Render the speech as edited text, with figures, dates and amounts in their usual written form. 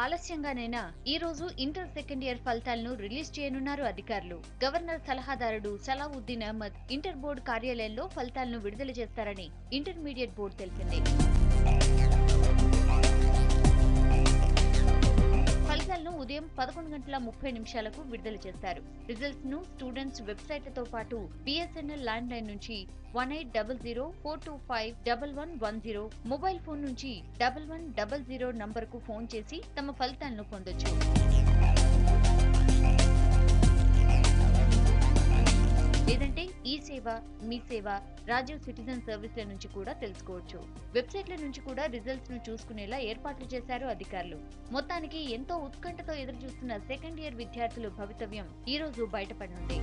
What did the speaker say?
ఆలస్యంగానైనా ఈ రోజు inter second year ఫలితాలను రిలీజ్ చేయనున్నారు అధికారులు. గవర్నర్ సలహాదారుడు సలావుద్దీన్ అహ్మద్ ఇంటర్ బోర్డు కార్యాలయంలో ఫలితాలను విడుదల చేస్తారని ఇంటర్మీడియట్ బోర్డు తెలిపింది. ఫలితాలను ఉదయం 11:30 విడుదల చేస్తారు. రిజల్ట్స్ ను స్టూడెంట్స్ వెబ్సైట్లతో పాటు BSNL ల్యాండ్ లైన్ నుంచి 1800-425-1110 మొబైల్ ఫోన్ నుంచి 1100 నంబర్కు ఫోన్ చేసి తమ ఫలితాలను పొందొచ్చు. లేదంటే ఈ సేవ, మీ సేవ, రాజీవ్ సిటిజన్ సర్వీస్ల నుంచి కూడా తెలుసుకోవచ్చు. వెబ్సైట్ల నుంచి కూడా రిజల్ట్స్ ను చూసుకునేలా ఏర్పాట్లు చేశారు అధికారులు. మొత్తానికి ఎంతో ఉత్కంఠతో ఎదురుచూస్తున్న సెకండ్ ఇయర్ విద్యార్థుల భవితవ్యం ఈ రోజు బయటపడనుంది.